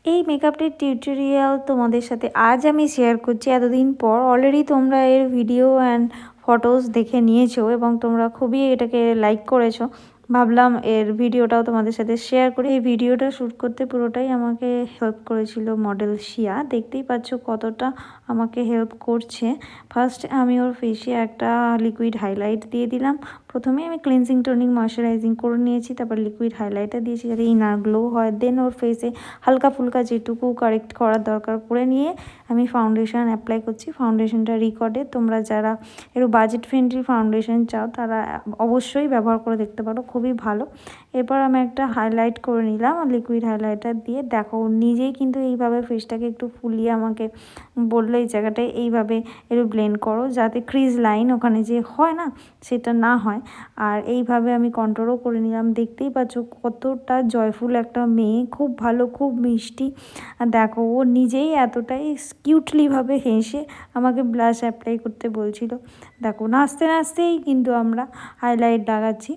এই মেকআপটির টিউটোরিয়াল তোমাদের সাথে আজ আমি শেয়ার করছি এতদিন পর। অলরেডি তোমরা এর ভিডিও অ্যান্ড ফটোস দেখে নিয়েছো এবং তোমরা খুবই এটাকে লাইক করেছো। ভাবলাম এর ভিডিওটাও তোমাদের সাথে শেয়ার করি। এই ভিডিওটা শ্যুট করতে পুরোটাই আমাকে হেল্প করেছিল মডেল শিয়া। দেখতেই পাচ্ছ কতটা আমাকে হেল্প করছে। ফার্স্ট আমি ওর ফেসে একটা লিকুইড হাইলাইট দিয়ে দিলাম। প্রথমে আমি ক্লিনজিং টোনিং ময়শ্চারাইজিং করে নিয়েছি, তারপর লিকুইড হাইলাইটার দিয়েছি যাতে ইনার গ্লো হয়। দেন ওর ফেসে হালকা ফুলকা যেটুকু কারেক্ট করার দরকার করে নিয়ে আমি ফাউন্ডেশন অ্যাপ্লাই করছি। ফাউন্ডেশনটা রিকর্ডে, তোমরা যারা একটু বাজেট ফ্রেন্ডলি ফাউন্ডেশন চাও তারা অবশ্যই ব্যবহার করে দেখতে পারো, খুবই ভালো। এরপর আমি একটা হাইলাইট করে নিলাম লিকুইড হাইলাইটার দিয়ে। দেখো নিজেই কিন্তু এইভাবে ফেসটাকে একটু ফুলিয়ে আমাকে বললো এই জায়গাটায় এইভাবে একটু ব্লেন্ড করো যাতে ক্রিজ লাইন ওখানে যে হয় না সেটা না হয়। আর এইভাবে আমি কন্ট্রোলও করে নিলাম। দেখতেই পাচ্ছ কতটা জয়ফুল একটা মেয়ে, খুব ভালো, খুব মিষ্টি। দেখো ও নিজেই এতটাই কিউটলিভাবে হেসে আমাকে ব্লাশ অ্যাপ্লাই করতে বলছিল। দেখো নাচতে নাচতেই কিন্তু আমরা হাইলাইট লাগাচ্ছি।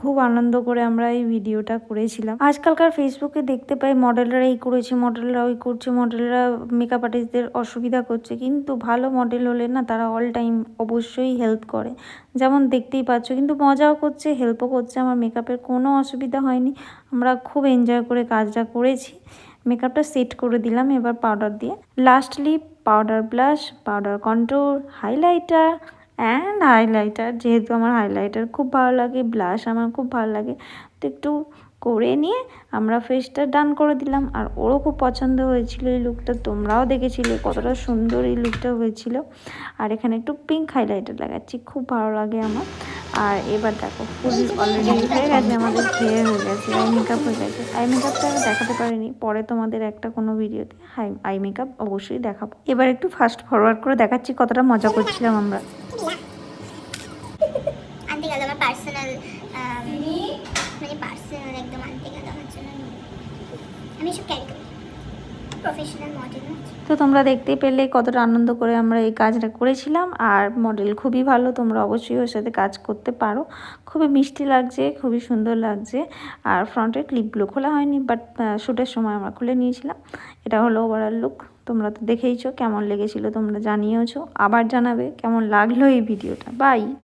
খুব আনন্দ করে আমরা এই ভিডিওটা করেছিলাম। আজকালকার ফেসবুকে দেখতে পাই মডেলরা এই করেছে, মডেলরা ওই করছে, মডেলরা মেকআপ আর্টিস্টদের অসুবিধা করছে, কিন্তু ভালো মডেল হলে না তারা অল টাইম অবশ্যই হেল্প করে। যেমন দেখতেই পাচ্ছ, কিন্তু মজাও করছে, হেল্পও করছে। আমার মেকআপের কোনো অসুবিধা হয়নি, আমরা খুব এনজয় করে কাজটা করেছি। মেকআপটা সেট করে দিলাম এবার পাউডার দিয়ে। Lastly powder blush, powder contour, highlighter highlighter, যেহেতু আমার হাইলাইটার খুব ভালো লাগে, ব্লাশ আমার খুব ভালো লাগে, তো একটু করে নিয়ে আমরা ফেসটা ডান করে দিলাম। আর ওরও খুব পছন্দ হয়েছিল এই লুকটা, তোমরাও দেখেছিলে কতটা সুন্দর এই লুকটা হয়েছিল। আর এখানে একটু পিঙ্ক হাইলাইটার লাগাচ্ছি, খুব ভালো লাগে আমার। আর এবার দেখো ফুল অলরেডি হয়ে গেছে, আমাদের হেয়ার হয়ে গেছে, আই মেকআপ হয়ে গেছে। আই মেকআপটা আমি দেখাতে পারিনি, পরে তোমাদের একটা কোনো ভিডিওতে আই মেকআপ অবশ্যই দেখাবো। এবার একটু ফাস্ট ফরওয়ার্ড করে দেখাচ্ছি কতটা মজা করছিলাম আমরা। আনতে গেল আমার পার্সোনাল, মানে পার্সোনাল একদম আনতে গেল আমার জন্য। আমি সব ক্যারি করি, প্রফেশনাল মডেল। তো তোমরা দেখতেই পেলে কতটা আনন্দ করে আমরা এই কাজটা করেছিলাম। আর মডেল খুবই ভালো, তোমরা অবশ্যই ওর সাথে কাজ করতে পারো। খুবই মিষ্টি লাগছে, খুবই সুন্দর লাগছে। আর ফ্রন্টের ক্লিপগুলো খোলা হয়নি, বাট শ্যুটের সময় আমরা খুলে নিয়েছিলাম। এটা হলো ওভারঅল লুক। তোমরা তো দেখেইছো, কেমন লেগেছিলো তোমরা জানিয়েছো, আবার জানাবে কেমন লাগলো এই ভিডিওটা। বাই।